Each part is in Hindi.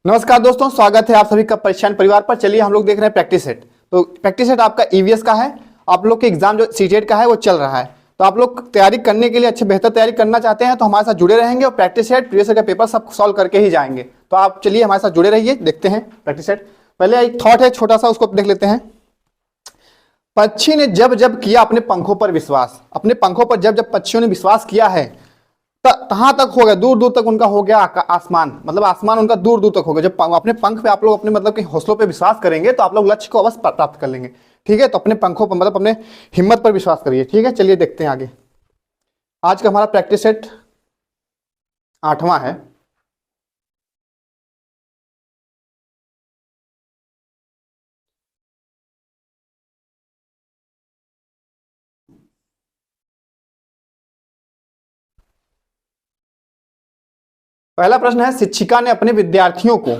नमस्कार दोस्तों, स्वागत है आप सभी का परेशान परिवार पर। चलिए हम लोग देख रहे हैं प्रैक्टिस सेट। तो प्रैक्टिस सेट आपका ईवीएस का है। आप लोग के एग्जाम जो सीटेट का है वो चल रहा है। तो आप लोग तैयारी करने के लिए अच्छे बेहतर तैयारी करना चाहते हैं तो हमारे साथ जुड़े रहेंगे और प्रैक्टिस सेट प्रीवियस का पेपर सब सॉल्व करके ही जाएंगे। तो आप चलिए हमारे साथ जुड़े रहिए, देखते हैं प्रैक्टिस सेट। पहले एक थॉट है छोटा सा, उसको देख लेते हैं। पक्षी ने जब जब किया अपने पंखों पर विश्वास, अपने पंखों पर जब जब पक्षियों ने विश्वास किया है कहां तक हो गया, दूर दूर तक उनका हो गया आसमान, मतलब आसमान उनका दूर दूर तक हो गया। जब अपने पंख पे आप लोग अपने मतलब कि हौसलों पे विश्वास करेंगे तो आप लोग लक्ष्य को अवश्य प्राप्त कर लेंगे। ठीक है, तो अपने पंखों पर मतलब अपने हिम्मत पर विश्वास करिए। ठीक है, चलिए देखते हैं आगे। आज का हमारा प्रैक्टिस सेट 8वां है। पहला प्रश्न है, शिक्षिका ने अपने विद्यार्थियों को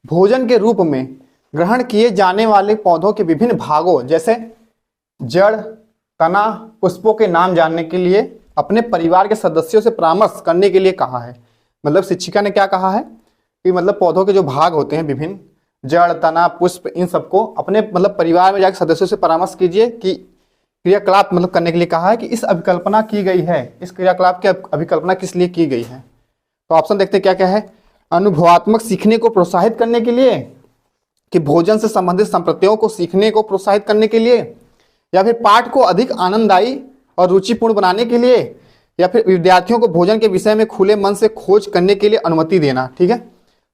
भोजन के रूप में ग्रहण किए जाने वाले पौधों के विभिन्न भागों जैसे जड़, तना, पुष्पों के नाम जानने के लिए अपने परिवार के सदस्यों से परामर्श करने के लिए कहा है। मतलब शिक्षिका ने क्या कहा है कि मतलब पौधों के जो भाग होते हैं विभिन्न, जड़, तना, पुष्प, इन सबको अपने मतलब परिवार में जाकर सदस्यों से परामर्श कीजिए कि क्रियाकलाप मतलब करने के लिए कहा है कि इस अभिकल्पना की गई है, इस क्रियाकलाप की अभिकल्पना किस लिए की गई है। तो ऑप्शन देखते हैं क्या क्या है। अनुभवात्मक सीखने को प्रोत्साहित करने के लिए, कि भोजन से संबंधित संप्रत्यों को सीखने को प्रोत्साहित करने के लिए, या फिर पाठ को अधिक आनंददायी और रुचिपूर्ण बनाने के लिए, या फिर विद्यार्थियों को भोजन के विषय में खुले मन से खोज करने के लिए अनुमति देना। ठीक है,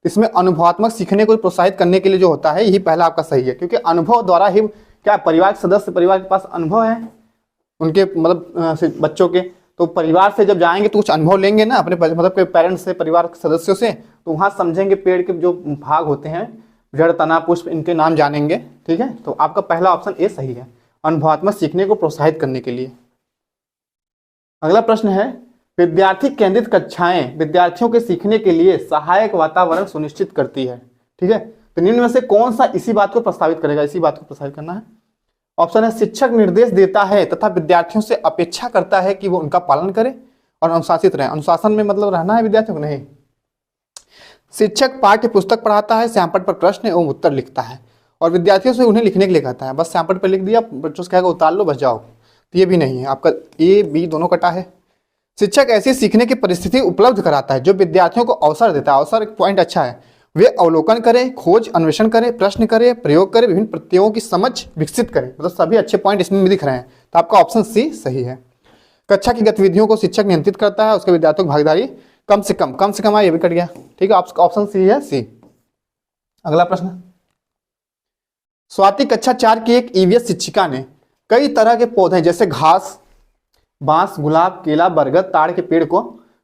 इसमें अनुभवात्मक सीखने को प्रोत्साहित करने के लिए जो होता है यही पहला आपका सही है, क्योंकि अनुभव द्वारा ही क्या परिवार के सदस्य, परिवार के पास अनुभव है उनके मतलब बच्चों के, तो परिवार से जब जाएंगे तो कुछ अनुभव लेंगे ना अपने मतलब के पेरेंट्स से, परिवार के सदस्यों से, तो वहां समझेंगे पेड़ के जो भाग होते हैं, जड़, तना, पुष्प, इनके नाम जानेंगे। ठीक है, तो आपका पहला ऑप्शन ए सही है, अनुभवात्मक सीखने को प्रोत्साहित करने के लिए। अगला प्रश्न है, विद्यार्थी केंद्रित कक्षाएं विद्यार्थियों के सीखने के लिए सहायक वातावरण सुनिश्चित करती है। ठीक है, तो निम्न में से कौन सा इसी बात को प्रस्तावित करेगा, इसी बात को प्रस्तावित करना है। ऑप्शन है, शिक्षक निर्देश देता है तथा विद्यार्थियों से अपेक्षा करता है कि वो उनका पालन करें और अनुशासित रहें। अनुशासन में मतलब रहना है विद्यार्थियों को, नहीं। शिक्षक पाठ्य पुस्तक पढ़ाता है, श्यामपट्ट पर प्रश्न एवं उत्तर लिखता है और विद्यार्थियों से उन्हें लिखने के लिए कहता है। बस श्यामपट्ट पर लिख दिया, बच्चों से कहेगा उतार लो बस जाओ, तो ये भी नहीं है, आपका ए बी दोनों कटा है। शिक्षक ऐसी सीखने की परिस्थिति उपलब्ध कराता है जो विद्यार्थियों को अवसर देता है। अवसर एक पॉइंट अच्छा है, वे अवलोकन करें, खोज अन्वेषण करें, प्रश्न करें, प्रयोग करें, विभिन्न प्रत्ययों की समझ विकसित करें। मतलब सभी अच्छे पॉइंट इसमें दिख रहे हैं, तो आपका ऑप्शन सी सही है। कक्षा की गतिविधियों को शिक्षक नियंत्रित करता है, उसके विद्यार्थियों की भागीदारी कम से कम ये भी कट गया। ठीक है, ऑप्शन सी है, सी। अगला प्रश्न, स्वाति कक्षा 4 की एक ईवीएस शिक्षिका ने कई तरह के पौधे जैसे घास, बांस, गुलाब, केला, बरगद, ताड़ के पेड़ को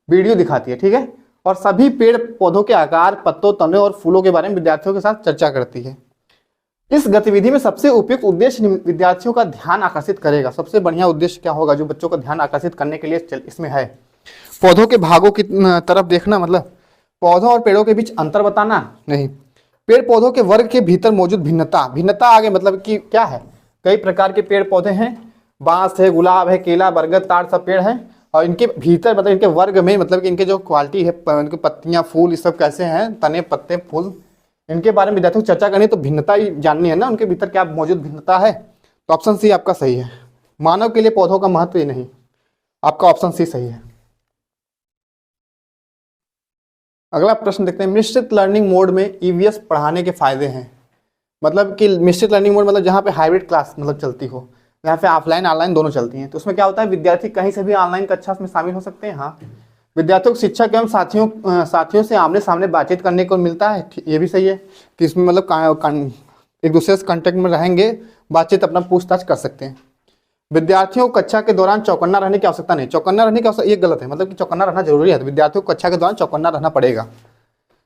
वीडियो दिखाती है। ठीक है, और सभी पेड़ पौधों के आकार, पत्तों, तनों और फूलों के बारे में विद्यार्थियों के साथ चर्चा करती है। इस गतिविधि में सबसे उपयुक्त उद्देश्य विद्यार्थियों का ध्यान आकर्षित करेगा। सबसे बढ़िया उद्देश्य क्या होगा जो बच्चों का ध्यान आकर्षित करने के लिए इसमें है? पौधों के भागों की तरफ देखना, मतलब पौधों और पेड़ों के बीच अंतर बताना, नहीं। पेड़ पौधों के वर्ग के भीतर मौजूद भिन्नता आगे मतलब कि क्या है, कई प्रकार के पेड़ पौधे हैं, बांस है, गुलाब है, केला, बरगद, ताड़ सब पेड़ हैं, और इनके भीतर मतलब इनके वर्ग में मतलब कि इनके जो क्वालिटी है, इनकी पत्तियां, फूल, ये सब कैसे हैं, तने, पत्ते, फूल, इनके बारे में विद्यार्थियों को चर्चा करनी, तो भिन्नता ही जाननी है ना, उनके भीतर क्या मौजूद भिन्नता है। तो ऑप्शन सी आपका सही है। मानव के लिए पौधों का महत्व ही नहीं, आपका ऑप्शन सी सही है। अगला प्रश्न देखते हैं, मिश्रित लर्निंग मोड में ईवीएस पढ़ाने के फायदे हैं। मतलब कि मिश्रित लर्निंग मोड मतलब जहाँ पे हाइब्रिड क्लास मतलब चलती हो, जहाँ पे ऑफलाइन ऑनलाइन दोनों चलती हैं, तो उसमें क्या होता है, विद्यार्थी कहीं से भी ऑनलाइन कक्षा में शामिल हो सकते हैं। हाँ, विद्यार्थियों को शिक्षक एवं साथियों से आमने सामने बातचीत करने को मिलता है। ये भी सही है कि इसमें मतलब एक दूसरे से कांटेक्ट में रहेंगे, बातचीत अपना पूछताछ कर सकते हैं। विद्यार्थियों को कक्षा के दौरान चौकन्ना रहने की आवश्यकता नहीं, चौकन्ना रहने की आवश्यकता, ये गलत है, मतलब कि चौकन्ना रहना जरूरी है, तो विद्यार्थियों को कक्षा के दौरान चौकन्ना रहना पड़ेगा।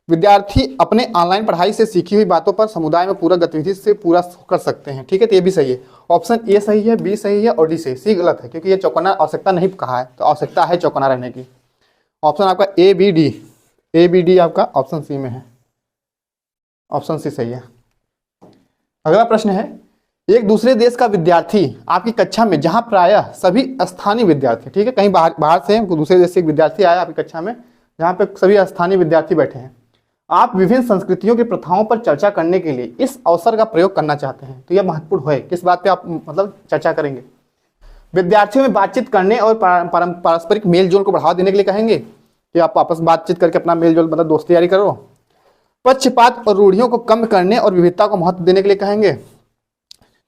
विद्यार्थी अपने ऑनलाइन पढ़ाई से सीखी हुई बातों पर समुदाय में पूरा गतिविधि से पूरा कर सकते हैं। ठीक है, तो ये भी सही है। ऑप्शन ए सही है, बी सही है और डी सही, सी गलत है क्योंकि ये चौकन्ना आवश्यकता नहीं कहा है, तो आवश्यकता है चौकन्ना रहने की। ऑप्शन आपका ए बी डी आपका ऑप्शन सी में है, ऑप्शन सी सही है। अगला प्रश्न है, एक दूसरे देश का विद्यार्थी आपकी कक्षा में, जहां प्रायः सभी स्थानीय विद्यार्थी, ठीक है, कहीं बाहर से दूसरे देश से एक विद्यार्थी आया आपकी कक्षा में, जहाँ पे सभी स्थानीय विद्यार्थी बैठे हैं, आप विभिन्न संस्कृतियों की प्रथाओं पर चर्चा करने के लिए इस अवसर का प्रयोग करना चाहते हैं। तो यह महत्वपूर्ण है। किस बात पे आप मतलब चर्चा करेंगे? विद्यार्थियों में बातचीत करने और पारस्परिक मेल जोल को बढ़ावा देने के लिए कहेंगे कि आप आपस में बातचीत करके अपना मेल जोल मतलब दोस्ती यारी करो। पक्षपात और रूढ़ियों को कम करने और विविधता को महत्व देने के लिए कहेंगे।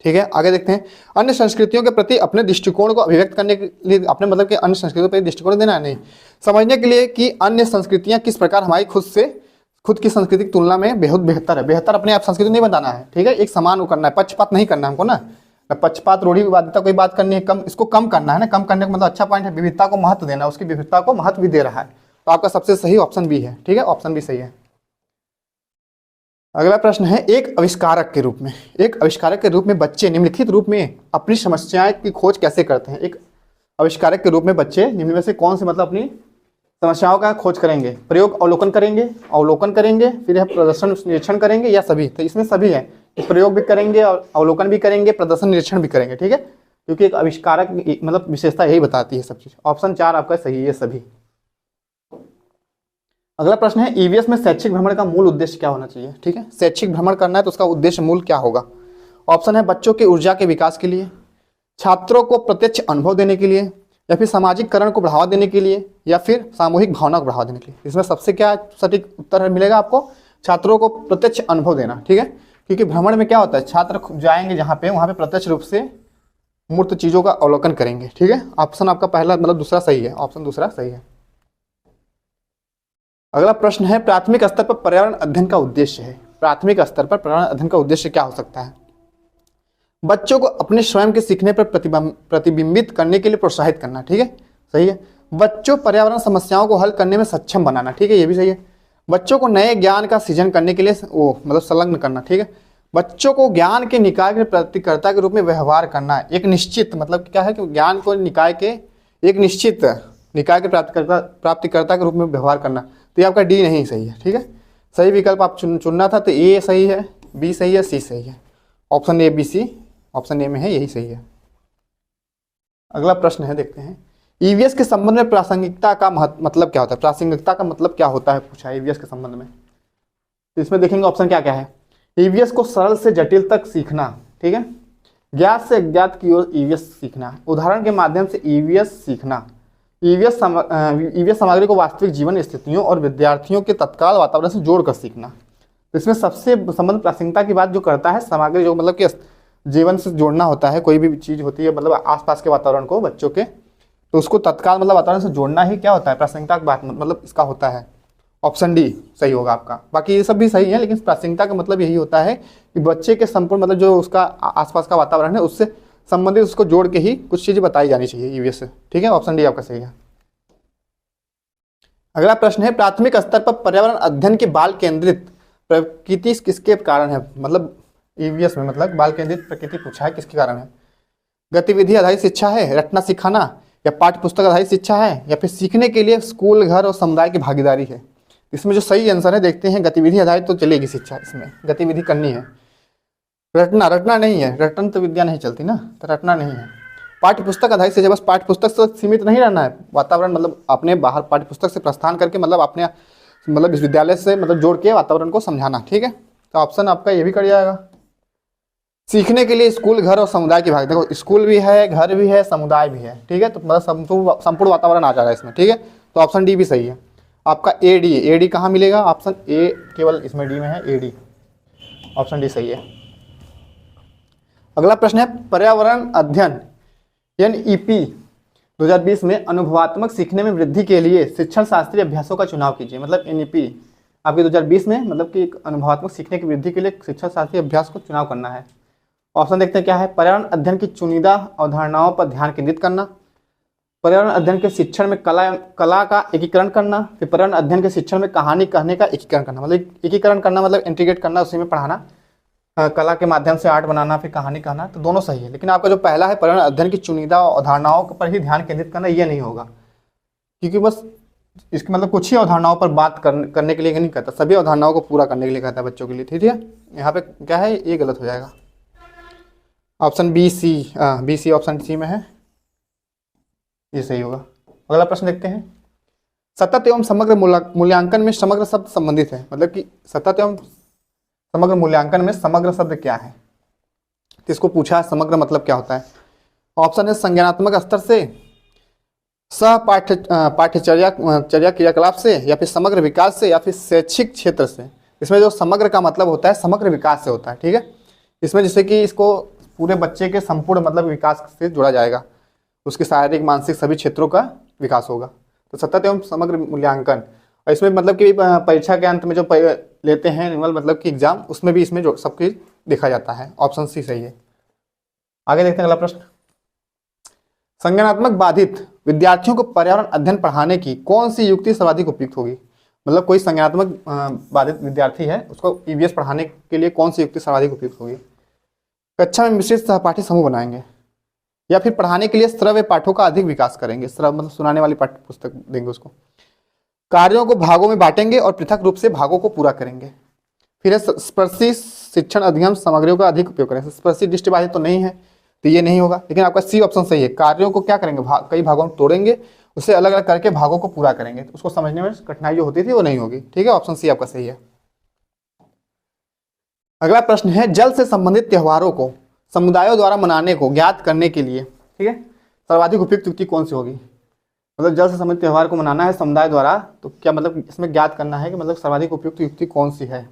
ठीक है, आगे देखते हैं। अन्य संस्कृतियों के प्रति अपने दृष्टिकोण को अभिव्यक्त करने के लिए, अपने मतलब कि अन्य संस्कृतियों के प्रति दृष्टिकोण देना नहीं, समझने के लिए कि अन्य संस्कृतियां किस प्रकार हमारी खुद की संस्कृति की तुलना में बहुत बेहतर है। बेहतर अपने आप संस्कृति नहीं बताना है। ठीक है, एक समान वो करना है, पक्षपात नहीं करना हमको ना। पक्षपात रूढ़िवादिता कोई बात करनी है, कम इसको कम करना है ना। कम करने का मतलब अच्छा पॉइंट है, विविधता को महत्व देना, उसकी विविधता को महत्व भी दे रहा है। तो आपका सबसे सही ऑप्शन बी है। ठीक है, ऑप्शन बी सही है। अगला प्रश्न है, एक आविष्कारक के रूप में बच्चे निम्नलिखित रूप में अपनी समस्याएं की खोज कैसे करते हैं? एक आविष्कारक के रूप में बच्चे निम्न में से कौन से मतलब अपनी समस्याओं का खोज करेंगे? प्रयोग अवलोकन करेंगे, फिर यह प्रदर्शन निरीक्षण करेंगे, या सभी? तो इसमें सभी है, प्रयोग भी करेंगे, अवलोकन भी करेंगे, प्रदर्शन निरीक्षण भी करेंगे। ठीक है, क्योंकि एक आविष्कारक मतलब विशेषता यही बताती है सब चीज। ऑप्शन 4 आपका सही है, सभी। अगला प्रश्न है, ईवीएस में शैक्षिक भ्रमण का मूल उद्देश्य क्या होना चाहिए? ठीक है, शैक्षिक भ्रमण करना है तो उसका उद्देश्य मूल क्या होगा? ऑप्शन है, बच्चों की ऊर्जा के विकास के लिए, छात्रों को प्रत्यक्ष अनुभव देने के लिए, या फिर सामाजिककरण को बढ़ावा देने के लिए, या फिर सामूहिक भावना को बढ़ावा देने के लिए। इसमें सबसे क्या सटीक उत्तर मिलेगा आपको? छात्रों को प्रत्यक्ष अनुभव देना। ठीक है, क्योंकि भ्रमण में क्या होता है, छात्र जाएंगे जहाँ पे, वहाँ पे प्रत्यक्ष रूप से मूर्त चीजों का अवलोकन करेंगे। ठीक है, ऑप्शन आपका पहला मतलब दूसरा सही है, ऑप्शन दूसरा सही है। अगला प्रश्न है, प्राथमिक स्तर पर पर्यावरण अध्ययन का उद्देश्य है। प्राथमिक स्तर पर पर्यावरण अध्ययन का उद्देश्य क्या हो सकता है? बच्चों को अपने स्वयं के सीखने पर प्रतिबिंबित करने के लिए प्रोत्साहित करना। ठीक है, सही है। बच्चों पर्यावरण समस्याओं को हल करने में सक्षम बनाना। ठीक है, ये भी सही है। बच्चों को नए ज्ञान का सृजन करने के लिए वो मतलब संलग्न करना। ठीक है, बच्चों को ज्ञान के निकाय के प्राप्तिकर्ता के रूप में व्यवहार करना। एक निश्चित मतलब क्या है कि ज्ञान को निकाय के एक निश्चित निकाय के प्राप्तिकर्ता के रूप में व्यवहार करना। तो ये आपका डी नहीं सही है। ठीक है, सही विकल्प आप चुनना था, तो ए सही है, बी सही है, सी सही है। Option A, B, C option A में है, यही सही है। अगला प्रश्न है, देखते हैं। ईवीएस के संबंध में प्रासंगिकता का मतलब क्या होता है? प्रासंगिकता का मतलब क्या होता है पूछा है ईवीएस के संबंध में। तो इसमें देखेंगे ऑप्शन क्या क्या है। ईवीएस को सरल से जटिल तक सीखना। ठीक है, ज्ञात से अज्ञात की ओर ईवीएस सीखना, उदाहरण के माध्यम से ईवीएस सीखना, ईवीएस सामग्री को वास्तविक जीवन स्थितियों और विद्यार्थियों के तत्काल वातावरण से जोड़कर सीखना। तो इसमें सबसे संबंध प्रासंगिकता की बात जो करता है, सामग्री जो मतलब कि जीवन से जोड़ना होता है, कोई भी चीज होती है मतलब आसपास के वातावरण को बच्चों के, तो उसको तत्काल मतलब वातावरण से जोड़ना ही क्या होता है? प्रासंगिकता की बात मतलब इसका होता है। ऑप्शन डी सही होगा आपका। बाकी ये सब भी सही है, लेकिन प्रासंगिकता का मतलब यही होता है कि बच्चे के संपूर्ण मतलब जो उसका आसपास का वातावरण है उससे संबंधित उसको जोड़ के ही कुछ चीजें बताई जानी चाहिए ईवीएस से। ठीक है, ऑप्शन डी आपका सही है। अगला प्रश्न है, प्राथमिक स्तर पर पर्यावरण अध्ययन के बाल केंद्रित प्रकृति किसके कारण है? मतलब ईवीएस में मतलब बाल केंद्रित प्रकृति पूछा है, किसके कारण है? गतिविधि आधारित शिक्षा है, रटना सिखाना, या पाठ्य पुस्तक आधारित शिक्षा है, या फिर सीखने के लिए स्कूल, घर और समुदाय की भागीदारी है? इसमें जो सही आंसर है देखते हैं। गतिविधि आधारित तो चलेगी शिक्षा, इसमें गतिविधि करनी है। रटना नहीं है, रटन तो विद्या नहीं चलती ना, तो रटना नहीं है। पाठ्य पुस्तक आधारित शिक्षा, बस पाठ्य पुस्तक से सीमित नहीं रहना है, वातावरण मतलब अपने बाहर पाठ्य पुस्तक से प्रस्थान करके मतलब अपने मतलब विश्वविद्यालय से मतलब जोड़ के वातावरण को समझाना। ठीक है, तो ऑप्शन आपका ये भी कर जाएगा। सीखने के लिए स्कूल, घर और समुदाय की भाग, देखो स्कूल भी है, घर भी है, समुदाय भी है। ठीक है, तो मतलब संपूर्ण वातावरण आ जाएगा इसमें। ठीक है, तो ऑप्शन डी भी सही है आपका। ए डी कहाँ मिलेगा? ऑप्शन ए केवल इसमें डी में है, ए डी ऑप्शन डी सही है। अगला प्रश्न है, पर्यावरण अध्ययन एनईपी 2020 में अनुभवात्मक सीखने में वृद्धि के लिए शिक्षण शास्त्रीय अभ्यासों का चुनाव कीजिए। मतलब एनईपी आपके 2020 में मतलब कि अनुभवात्मक सीखने की वृद्धि के लिए शिक्षण शास्त्रीय अभ्यास को चुनाव करना है। ऑप्शन देखते हैं क्या है। पर्यावरण अध्ययन की चुनिंदा अवधारणाओं पर ध्यान केंद्रित करना, पर्यावरण अध्ययन के शिक्षण में कला का एकीकरण करना, फिर पर्यावरण अध्ययन के शिक्षण में कहानी कहने का एकीकरण करना। मतलब एकीकरण करना मतलब इंटीग्रेट करना, उसी में पढ़ाना, कला के माध्यम से आर्ट बनाना, फिर कहानी कहना, तो दोनों सही है। लेकिन आपका जो पहला है पर्यावरण अध्ययन की चुनिंदा अवधारणाओं पर ही ध्यान केंद्रित करना, ये नहीं होगा, क्योंकि बस इसके मतलब कुछ ही अवधारणाओं पर बात करने के लिए नहीं कहता, सभी अवधारणाओं को पूरा करने के लिए कहता है बच्चों के लिए। ठीक है, यहाँ पे क्या है, ये गलत हो जाएगा। Option B C option C में है, ये सही होगा। अगला प्रश्न देखते हैं। सतत एवं समग्र मूल्यांकन में समग्र शब्द संबंधित है, मतलब कि सतत एवं समग्र मूल्यांकन में समग्र शब्द क्या है, तो इसको पूछा है समग्र मतलब क्या होता है। ऑप्शन है संज्ञानात्मक स्तर से, सह पाठ्यचर्या क्रियाकलाप से, या फिर समग्र विकास से, या फिर शैक्षिक क्षेत्र से। इसमें जो समग्र का मतलब होता है समग्र विकास से होता है, ठीक है। इसमें जैसे कि इसको पूरे बच्चे के संपूर्ण मतलब विकास से जोड़ा जाएगा, उसके शारीरिक मानसिक सभी क्षेत्रों का विकास होगा। तो सतत एवं समग्र मूल्यांकन, और इसमें मतलब कि परीक्षा के अंत में जो लेते हैं एनुअल मतलब कि एग्जाम, उसमें भी इसमें जो सब कुछ देखा जाता है। ऑप्शन सी सही है। आगे देखते हैं अगला प्रश्न। संज्ञानात्मक बाधित विद्यार्थियों को पर्यावरण अध्ययन पढ़ाने की कौन सी युक्ति सर्वाधिक उपयुक्त होगी, मतलब कोई संज्ञानात्मक बाधित विद्यार्थी है, उसको ईवीएस पढ़ाने के लिए कौन सी युक्ति सर्वाधिक उपयुक्त होगी। कक्षा में मिश्रित सहपाठी समूह बनाएंगे, या फिर पढ़ाने के लिए श्रव्य पाठों का अधिक विकास करेंगे, श्रव्य मतलब सुनाने वाली पाठ्य पुस्तक देंगे उसको। कार्यों को भागों में बांटेंगे और पृथक रूप से भागों को पूरा करेंगे। फिर स्पर्शी शिक्षण अधिगम सामग्रियों का अधिक उपयोग करेंगे। स्पर्शी दृष्टिबाधित तो नहीं है, तो ये नहीं होगा, लेकिन आपका सी ऑप्शन सही है। कार्यों को क्या करेंगे, कई भागों में तोड़ेंगे, उससे अलग अलग करके भागों को पूरा करेंगे, तो उसको समझने में कठिनाई जो होती थी वो नहीं होगी, ठीक है। ऑप्शन सी आपका सही है। अगला प्रश्न है जल से संबंधित त्योहारों को समुदायों द्वारा मनाने को ज्ञात करने के लिए, ठीक है, सर्वाधिक उपयुक्त युक्ति कौन सी होगी। मतलब जल से संबंधित त्यौहार को मनाना है समुदाय द्वारा, तो क्या मतलब इसमें ज्ञात करना है कि मतलब सर्वाधिक उपयुक्त युक्ति कौन सी है।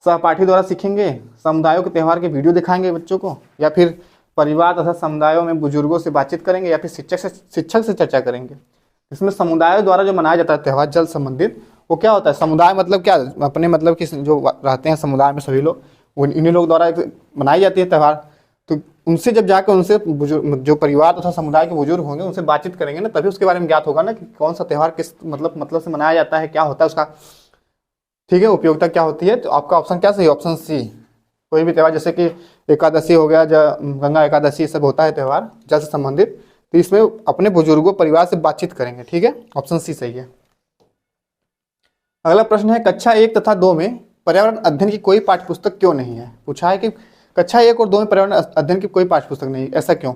सहपाठी द्वारा सीखेंगे, समुदायों के त्यौहार के वीडियो दिखाएंगे बच्चों को, या फिर परिवार तथा समुदायों में बुजुर्गों से बातचीत करेंगे, या फिर शिक्षक से चर्चा करेंगे। इसमें समुदायों द्वारा जो मनाया जाता है त्यौहार जल संबंधित, वो क्या होता है, समुदाय मतलब क्या, अपने मतलब कि जो रहते हैं समुदाय में सभी लोग, इन्हीं लोग द्वारा मनाई जाती है त्यौहार। तो उनसे जब जाकर उनसे जो परिवार तथा समुदाय के बुजुर्ग होंगे उनसे बातचीत करेंगे ना, तभी उसके बारे में ज्ञात होगा ना कि कौन सा त्यौहार किस मतलब से मनाया जाता है, क्या होता है उसका, ठीक है, उपयोगिता क्या होती है। तो आपका ऑप्शन क्या सही, ऑप्शन सी। कोई भी त्यौहार जैसे कि एकादशी हो गया, गंगा एकादशी, सब होता है त्यौहार जल से संबंधित, तो इसमें अपने बुजुर्गों परिवार से बातचीत करेंगे, ठीक है। ऑप्शन सी सही है। अगला प्रश्न है कक्षा 1 तथा 2 में पर्यावरण अध्ययन की कोई पाठ्यपुस्तक क्यों नहीं है। पूछा है कि कक्षा 1 और 2 में पर्यावरण अध्ययन की कोई पाठ्यपुस्तक नहीं, ऐसा क्यों।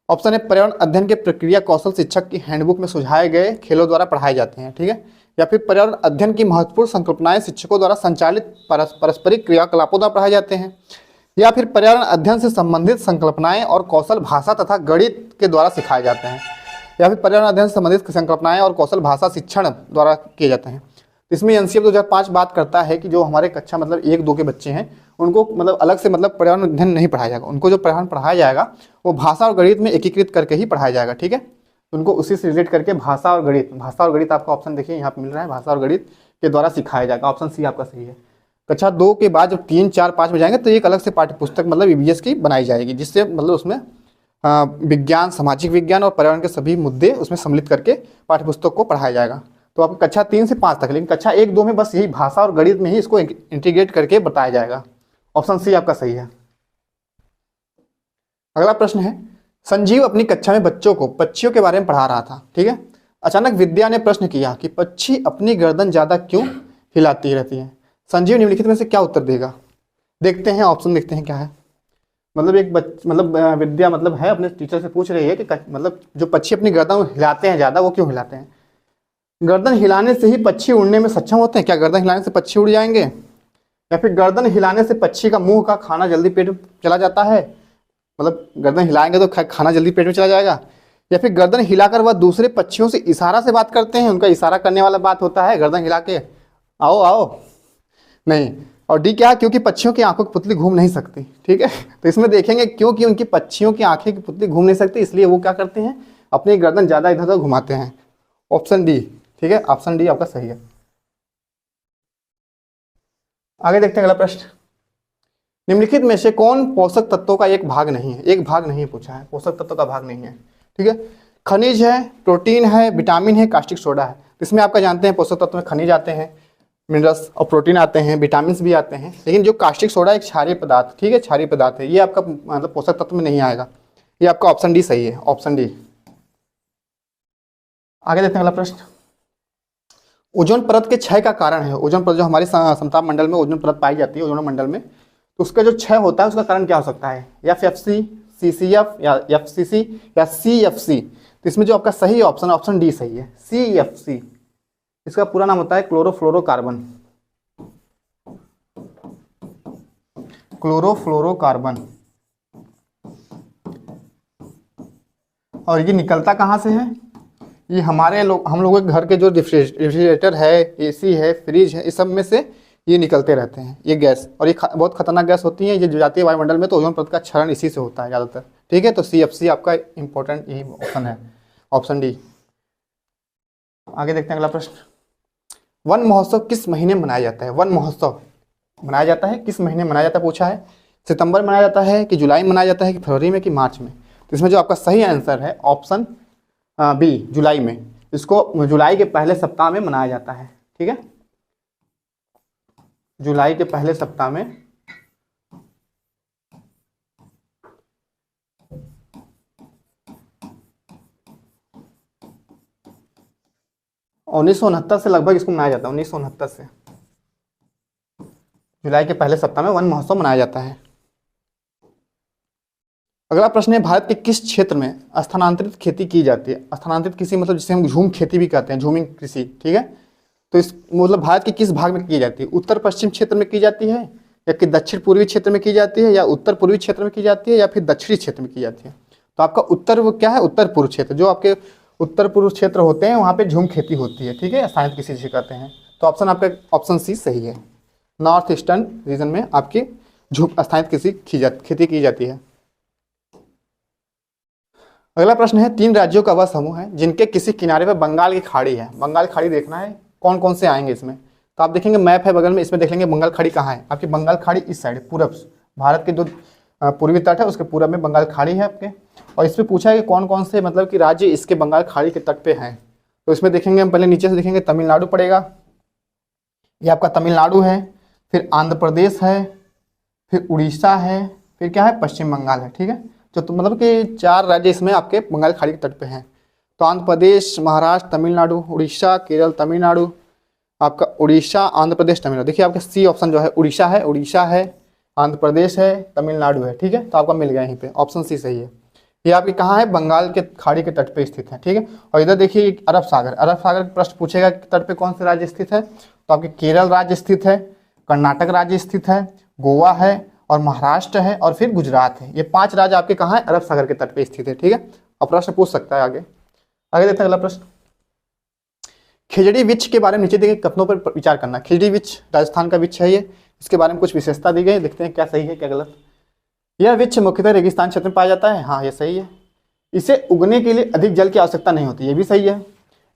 ऑप्शन है पर्यावरण अध्ययन के प्रक्रिया कौशल शिक्षक की हैंडबुक में सुझाए गए खेलों द्वारा पढ़ाए जाते हैं, ठीक है। या फिर पर्यावरण अध्ययन की महत्वपूर्ण संकल्पनाएं शिक्षकों द्वारा संचालित पारस्परिक क्रियाकलापों द्वारा पढ़ाए जाते हैं, या फिर पर्यावरण अध्ययन से संबंधित संकल्पनाएं और कौशल भाषा तथा गणित के द्वारा सिखाए जाते हैं, या फिर पर्यावरण अध्ययन से संबंधित संकल्पनाएं और कौशल भाषा शिक्षण द्वारा किए जाते हैं। इसमें एनसीएफ 2005 बात करता है कि जो हमारे कक्षा मतलब 1-2 के बच्चे हैं उनको मतलब अलग से मतलब पर्यावरण अध्ययन नहीं पढ़ाया जाएगा, उनको जो पर्यावरण पढ़ाया जाएगा वो भाषा और गणित में एकीकृत करके ही पढ़ाया जाएगा, ठीक है। उनको उसी से रिलेट करके भाषा और गणित आपका ऑप्शन देखिए यहाँ पे मिल रहा है, भाषा और गणित के द्वारा सिखाया जाएगा। ऑप्शन सी आपका सही है। कक्षा 2 के बाद जब 3, 4, 5 में जाएंगे तो एक अलग से पाठ्यपुस्तक मतलब ईवीएस की बनाई जाएगी, जिससे मतलब उसमें विज्ञान, सामाजिक विज्ञान और पर्यावरण के सभी मुद्दे उसमें सम्मिलित करके पाठ्यपुस्तक को पढ़ाया जाएगा। तो आपको कक्षा 3 से 5 तक, लेकिन कक्षा 1-2 में बस यही भाषा और गणित में ही इसको इंटीग्रेट करके बताया जाएगा। ऑप्शन सी आपका सही है। अगला प्रश्न है संजीव अपनी कक्षा में बच्चों को पक्षियों के बारे में पढ़ा रहा था, ठीक है। अचानक विद्या ने प्रश्न किया कि पक्षी अपनी गर्दन ज्यादा क्यों हिलाती रहती है। संजीव निम्नलिखित में से क्या उत्तर देगा। देखते हैं ऑप्शन, देखते हैं क्या है। मतलब एक विद्या मतलब है अपने टीचर से पूछ रही है कि मतलब जो पक्षी अपनी गर्दन हिलाते हैं ज्यादा, वो क्यों हिलाते हैं। गर्दन हिलाने से ही पक्षी उड़ने में सक्षम होते हैं। क्या गर्दन हिलाने से पक्षी उड़ जाएंगे, या फिर गर्दन हिलाने से पक्षी का मुंह का खाना जल्दी पेट में चला जाता है, मतलब गर्दन हिलाएंगे तो खाना जल्दी पेट में चला जाएगा, या फिर गर्दन हिलाकर वह दूसरे पक्षियों से इशारा से बात करते हैं, उनका इशारा करने वाला बात होता है गर्दन हिला के आओ आओ, नहीं। और डी क्या है, क्योंकि पक्षियों की आंखों की पुतली घूम नहीं सकती, ठीक है। तो इसमें देखेंगे क्योंकि उनकी पक्षियों की आंखें की पुतली घूम नहीं सकती, इसलिए वो क्या करते हैं, अपनी गर्दन ज्यादा इधर उधर घुमाते हैं। ऑप्शन डी, ठीक है, ऑप्शन डी आपका सही है। आगे देखते हैं अगला प्रश्न। निम्नलिखित में से कौन पोषक तत्वों का एक भाग नहीं है। एक भाग नहीं पूछा है, पोषक तत्वों का भाग नहीं है, ठीक है। खनिज है, प्रोटीन है, विटामिन है, कास्टिक सोडा है। इसमें आपका जानते हैं पोषक तत्व में खनिज आते हैं, मिनरल्स और प्रोटीन आते हैं, विटामिन भी आते हैं, लेकिन जो कास्टिक सोडा एक क्षारीय पदार्थ, ठीक है, क्षारीय पदार्थ है, ये आपका मतलब पोषक तत्व में नहीं आएगा। ये आपका ऑप्शन डी सही है, ऑप्शन डी। आगे देखते हैं अगला प्रश्न। ओजोन परत के क्षय का कारण है। ओजोन परत जो हमारे समताप मंडल में ओजोन परत पाई जाती है, ओजोन मंडल में, तो उसका जो क्षय होता है उसका कारण क्या हो सकता है। एफएफसी, सीसीएफ या एफसीसी या सीएफसी। तो इसमें जो आपका सही ऑप्शन डी सही है, सीएफसी, इसका पूरा नाम होता है क्लोरोफ्लोरोकार्बन। क्लोरोफ्लोरोकार्बन। और ये निकलता कहाँ से है? ये हम लोगों के घर के जो रेफ्रिजरेटर है, एसी है, फ्रिज है, इस सब में से ये निकलते रहते हैं ये गैस। और ये बहुत खतरनाक गैस होती है, ये जो जाती है वायुमंडल में तो ओजोन परत का क्षरण इसी से होता है ज़्यादातर। ठीक है, तो CFC आपका इंपॉर्टेंट यही ऑप्शन है, ऑप्शन डी। आगे देखते हैं अगला प्रश्न। वन महोत्सव किस महीने मनाया जाता है? वन महोत्सव मनाया जाता है किस महीने मनाया जाता है पूछा है। सितंबर मनाया जाता है कि जुलाई में मनाया जाता है कि फरवरी में कि मार्च में? तो इसमें जो आपका सही आंसर है ऑप्शन बी, जुलाई में। इसको जुलाई के पहले सप्ताह में मनाया जाता है। ठीक है, जुलाई के पहले सप्ताह में। उन्नीस से लगभग इसको मनाया जाता है, 1969 से जुलाई के पहले सप्ताह में वन महोत्सव मनाया जाता है। अगला प्रश्न है, भारत के किस क्षेत्र में स्थानांतरित खेती की जाती है? स्थानांतरित कृषि मतलब जिसे हम झूम खेती भी कहते हैं, झूमिंग कृषि। ठीक है, तो इस मतलब भारत के किस भाग में की जाती है? उत्तर पश्चिम क्षेत्र में की जाती है, या कि दक्षिण पूर्वी क्षेत्र में की जाती है, या उत्तर पूर्वी क्षेत्र में की जाती है, या फिर दक्षिणी क्षेत्र में की जाती है? तो आपका उत्तर वो क्या है? उत्तर पूर्व क्षेत्र। जो आपके उत्तर पूर्व क्षेत्र होते हैं वहाँ पे झूम खेती होती है। ठीक है, स्थानिक कृषि जिसे कहते हैं। तो ऑप्शन आपका ऑप्शन सी सही है। नॉर्थ ईस्टर्न रीजन में आपकी झूम स्थानिक कृषि खेती की जाती है। अगला प्रश्न है, 3 राज्यों का वह समूह है जिनके किसी किनारे पर बंगाल की खाड़ी है। बंगाल की खाड़ी देखना है कौन कौन से आएंगे इसमें। तो आप देखेंगे मैप है बगल में, इसमें देख लेंगे बंगाल खाड़ी कहाँ है। आपकी बंगाल खाड़ी इस साइड पूरब, भारत के जो पूर्वी तट है उसके पूरब में बंगाल खाड़ी है आपके। और इसमें पूछा है कि कौन कौन से मतलब कि राज्य इसके बंगाल खाड़ी के तट पे हैं। तो इसमें देखेंगे हम पहले नीचे से देखेंगे, तमिलनाडु पड़ेगा, ये आपका तमिलनाडु है, फिर आंध्र प्रदेश है, फिर उड़ीसा है, फिर क्या है, पश्चिम बंगाल है। ठीक है, तो मतलब कि 4 राज्य इसमें आपके बंगाल खाड़ी के तट पे हैं। तो आंध्र प्रदेश, महाराष्ट्र, तमिलनाडु, उड़ीसा, केरल, तमिलनाडु, आपका उड़ीसा, आंध्र प्रदेश, तमिलनाडु। देखिए आपका सी ऑप्शन जो है उड़ीसा है, आंध्र प्रदेश है, तमिलनाडु है। ठीक है, तो आपका मिल गया यहीं पे, ऑप्शन सी सही है। ये आपकी कहाँ है? बंगाल के खाड़ी के तट पे स्थित है। ठीक है, और इधर देखिए अरब सागर प्रश्न पूछेगा कि तट पे कौन से राज्य स्थित है। तो आपके केरल राज्य स्थित है, कर्नाटक राज्य स्थित है, गोवा है, और महाराष्ट्र है, और फिर गुजरात है। ये 5 राज्य आपके कहाँ है? अरब सागर के तट पे स्थित है। ठीक है, और प्रश्न पूछ सकता है आगे देखते हैं अगला प्रश्न। खिजड़ी वृक्ष के बारे में नीचे दिए कथनों पर विचार करना। खिजड़ी वृक्ष राजस्थान का वृक्ष है ये, इसके बारे में कुछ विशेषता दी गई, देखते हैं क्या सही है क्या गलत। यह वृक्ष मुख्यतः रेगिस्तान क्षेत्र में पाया जाता है, हाँ ये सही है। इसे उगने के लिए अधिक जल की आवश्यकता नहीं होती, ये भी सही है।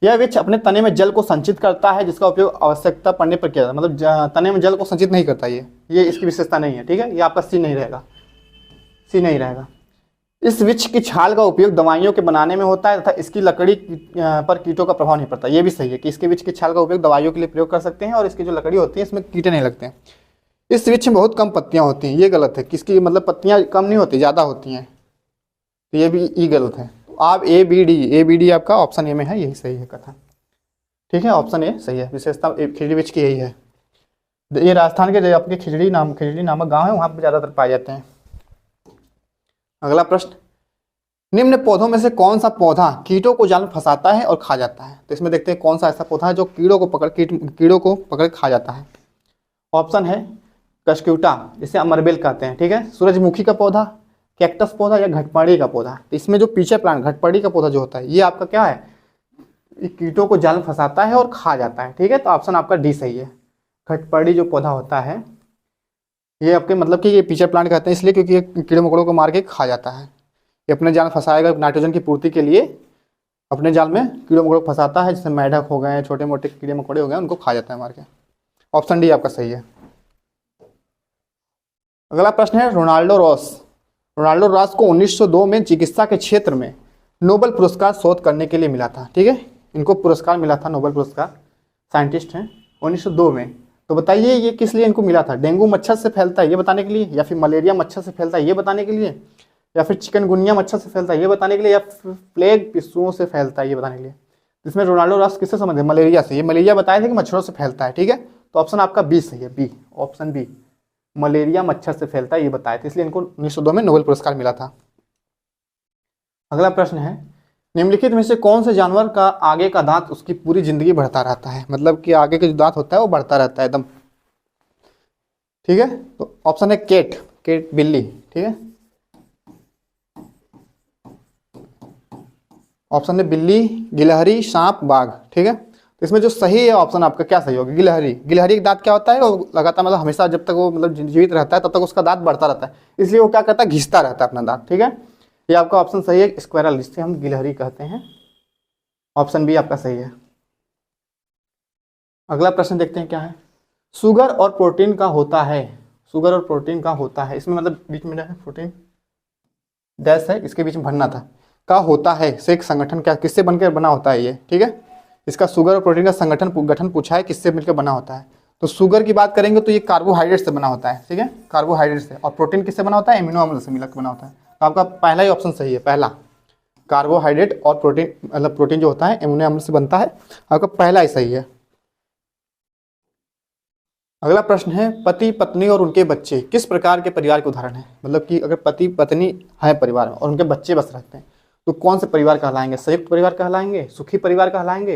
यह वृक्ष अपने तने में जल को संचित करता है, जिसका उपयोग आवश्यकता पड़ने पर किया जाता है, मतलब तने में जल को संचित नहीं करता ये इसकी विशेषता नहीं है। ठीक है, ये आपका सी नहीं रहेगा। इस वृक्ष की छाल का उपयोग दवाइयों के बनाने में होता है तथा इसकी लकड़ी पर कीटों का प्रभाव नहीं पड़ता, ये भी सही है कि इसके वृक्ष की छाल का उपयोग दवाइयों के लिए प्रयोग कर सकते हैं, और इसकी जो लकड़ी होती है इसमें कीटे नहीं लगते हैं। इस वृक्ष में बहुत कम पत्तियां होती हैं, ये गलत है, किसकी मतलब पत्तियां कम नहीं होती, ज़्यादा होती हैं, तो ये भी गलत है। तो आप ए बी डी आपका ऑप्शन ए में है, यही सही है कथन। ठीक है, ऑप्शन ए सही है, विशेषता खिजड़ी वृक्ष की यही है। ये राजस्थान के आपके खिजड़ी नामक गाँव है, वहाँ पर ज़्यादातर पाए जाते हैं। अगला प्रश्न, निम्न पौधों में से कौन सा पौधा कीटों को जाल में फंसाता है और खा जाता है? तो इसमें देखते हैं कौन सा ऐसा पौधा है जो कीड़ों को पकड़ खा जाता है। ऑप्शन है कस्क्यूटा, जिसे अमरबेल कहते हैं। ठीक है, सूरजमुखी का पौधा, कैक्टस पौधा, या घटपड़ी का पौधा। तो इसमें जो पीछे प्लांट घटपड़ी का पौधा जो होता है ये आपका क्या है, ये कीटों को जाल में फंसाता है और खा जाता है। ठीक है, तो ऑप्शन आपका डी सही है। घटपड़ी जो पौधा होता है ये आपके मतलब कि ये पीछे प्लांट कहते हैं इसलिए क्योंकि ये कीड़े मकोड़ों को मार के खा जाता है। ये अपने जाल में फंसाएगा नाइट्रोजन की पूर्ति के लिए, अपने जाल में कीड़े मकोड़ों को फंसाता है, जैसे मेढक हो गए, छोटे मोटे कीड़े मकोड़े हो गए, उनको खा जाता है मार के। ऑप्शन डी आपका सही है। अगला प्रश्न है, रोनाल्डो रॉस को 1902 में चिकित्सा के क्षेत्र में नोबेल पुरस्कार शोध करने के लिए मिला था। ठीक है, इनको पुरस्कार मिला था, नोबेल पुरस्कार, साइंटिस्ट हैं, 1902 में। तो बताइए ये किस लिए इनको मिला था? डेंगू मच्छर से फैलता है ये बताने के लिए, या फिर मलेरिया मच्छर से फैलता है ये बताने के लिए, या फिर चिकनगुनिया मच्छर से फैलता है ये बताने के लिए, या फिर प्लेग पिस्सुओं से फैलता है ये बताने के लिए। इसमें रोनाल्डो रॉस किससे संबंधित है? मलेरिया से। ये मलेरिया बताए थे कि मच्छरों से फैलता है। ठीक है, तो ऑप्शन आपका बी सही है, बी, ऑप्शन बी, मलेरिया मच्छर से फैलता है ये बताए थे, इसलिए इनको 1902 में नोबेल पुरस्कार मिला था। अगला प्रश्न है, निम्नलिखित में से कौन से जानवर का आगे का दांत उसकी पूरी जिंदगी बढ़ता रहता है, मतलब कि आगे का जो दांत होता है वो बढ़ता रहता है एकदम। ठीक है, तो ऑप्शन है केट, केट बिल्ली। ठीक है, ऑप्शन है बिल्ली, गिलहरी, सांप, बाघ। ठीक है, तो इसमें जो सही है ऑप्शन आपका क्या सही होगा, गिलहरी। गिलहरी का दांत क्या होता है, वो लगातार मतलब हमेशा जब तक वो मतलब जीवित रहता है तब तक उसका दांत बढ़ता रहता है, इसलिए वो क्या करता है, घिसता रहता है अपना दांत। ठीक है, ये आपका ऑप्शन सही है, स्क्वायरल, जिससे हम गिलहरी कहते हैं। ऑप्शन बी आपका सही है। अगला प्रश्न देखते हैं क्या है। शुगर और प्रोटीन का होता है, शुगर और प्रोटीन का होता है, इसमें मतलब बीच में है प्रोटीन डैश है, इसके बीच में भरना था, का होता है से एक संगठन क्या, किससे बनकर बना होता है ये। ठीक है, इसका शुगर और प्रोटीन का गठन पूछा है, किससे मिलकर बना होता है। तो शुगर की बात करेंगे तो ये कार्बोहाइड्रेट से बना होता है। ठीक है, कार्बोहाइड्रेट से। और प्रोटीन किससे बना होता है, एमिनो अम्ल से मिलकर बना होता है। तो आपका पहला ही ऑप्शन सही है, पहला कार्बोहाइड्रेट और प्रोटीन, मतलब प्रोटीन जो होता है एमिनो अम्ल से बनता है, आपका पहला ही सही है। अगला प्रश्न है, पति पत्नी और उनके बच्चे किस प्रकार के परिवार के उदाहरण हैं, मतलब कि अगर पति पत्नी है परिवार में और उनके बच्चे बस रहते हैं तो कौन से परिवार कहलाएंगे, संयुक्त परिवार कहलाएंगे, सुखी परिवार कहलाएंगे,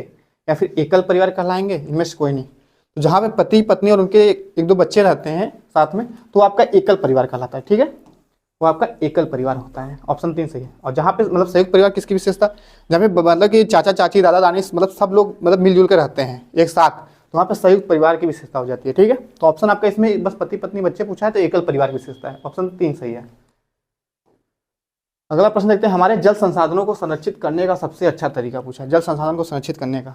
या फिर एकल परिवार कहलाएंगे, इनमें से कोई नहीं। तो जहाँ पे पति पत्नी और उनके एक दो बच्चे रहते हैं साथ में तो आपका एकल परिवार कहलाता है। ठीक है, वो आपका एकल परिवार होता है, ऑप्शन 3 सही है। और जहाँ पे मतलब संयुक्त परिवार किसकी विशेषता, जहाँ पे मतलब कि चाचा चाची दादा दादी मतलब सब लोग मतलब मिलजुल कर रहते हैं एक साथ, तो वहाँ पे संयुक्त परिवार की विशेषता हो जाती है। ठीक है, तो ऑप्शन आपका इसमें बस पति पत्नी बच्चे पूछा है तो एकल परिवार की विशेषता है, ऑप्शन 3 सही है। अगला प्रश्न देखते हैं, हमारे जल संसाधनों को संरक्षित करने का सबसे अच्छा तरीका पूछा है, जल संसाधन को संरक्षित करने का।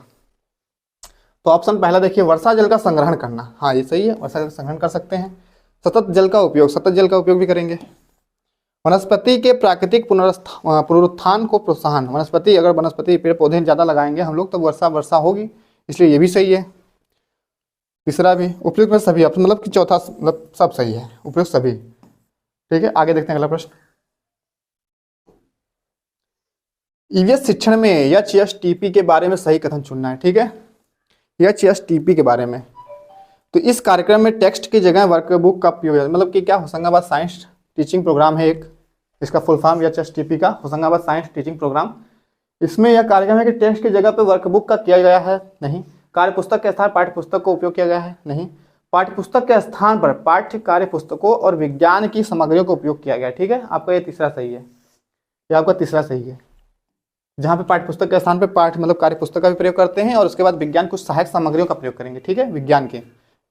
तो ऑप्शन पहला देखिए, वर्षा जल का संग्रहण करना, हाँ ये सही है, वर्षा जल का संग्रहण कर सकते हैं। सतत जल का उपयोग, सतत जल का उपयोग भी करेंगे। वनस्पति के प्राकृतिक पुनरुत्थान को प्रोत्साहन, वनस्पति अगर वनस्पति पेड़ पौधे ज़्यादा लगाएंगे हम लोग तो वर्षा होगी, इसलिए ये भी सही है। तीसरा भी, उपयुक्त में सभी, मतलब कि चौथा मतलब सब सही है, उपयुक्त सभी। ठीक है, आगे देखते हैं अगला प्रश्न। ईवीएस शिक्षण में एचएसटीपी के बारे में सही कथन चुनना है। ठीक है, एचएसटीपी के बारे में, तो इस कार्यक्रम में टेक्स्ट की जगह वर्कबुक का उपयोग, मतलब कि क्या होशंगाबाद साइंस टीचिंग प्रोग्राम है एक, इसका फुल फॉर्म एचएसटीपी का होशंगाबाद साइंस टीचिंग प्रोग्राम। इसमें यह कार्यक्रम है कि टेक्स्ट की जगह पर वर्कबुक का किया गया है, नहीं। कार्य पुस्तक के स्थान पाठ्य पुस्तक को उपयोग किया गया है, नहीं। पाठ्य पुस्तक के स्थान पर पाठ्य कार्य पुस्तकों और विज्ञान की सामग्रियों का उपयोग किया गया है। ठीक है, आपका ये तीसरा सही है, ये आपका तीसरा सही है, जहाँ पे पाठ्य पुस्तक के स्थान पे पाठ्य मतलब कार्य पुस्तक का भी प्रयोग करते हैं और उसके बाद विज्ञान कुछ सहायक सामग्रियों का प्रयोग करेंगे। ठीक है, विज्ञान के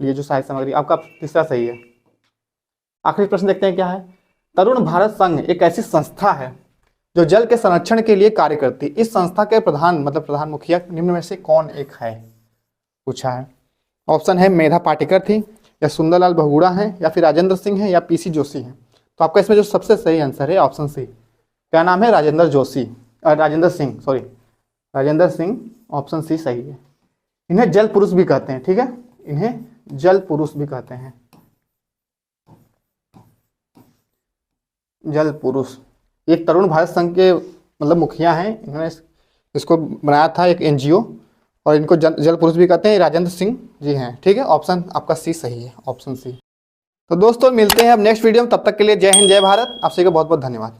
लिए जो सहायक सामग्री, आपका तीसरा सही है। आखिरी प्रश्न देखते हैं क्या है। तरुण भारत संघ एक ऐसी संस्था है जो जल के संरक्षण के लिए कार्य करती है, इस संस्था के प्रधान मतलब प्रधान मुखिया निम्न में से कौन एक है, पूछा है। ऑप्शन है मेधा पाटेकर थी, या सुंदरलाल बहुगुणा है, या फिर राजेंद्र सिंह है, या पीसी जोशी है। तो आपका इसमें जो सबसे सही आंसर है ऑप्शन सी, क्या नाम है, राजेंद्र सिंह, राजेंद्र सिंह, ऑप्शन सी सही है। इन्हें जल पुरुष भी कहते हैं। ठीक है, इन्हें जल पुरुष भी कहते हैं, जल पुरुष। एक तरुण भारत संघ के मतलब मुखिया हैं, इन्होंने इसको बनाया था एक एनजीओ, और इनको जल पुरुष भी कहते हैं, राजेंद्र सिंह जी हैं। ठीक है, ऑप्शन आपका सी सही है, ऑप्शन सी। तो दोस्तों मिलते हैं अब नेक्स्ट वीडियो में, तब तक के लिए जय हिंद जय भारत, आप सभी का बहुत बहुत धन्यवाद।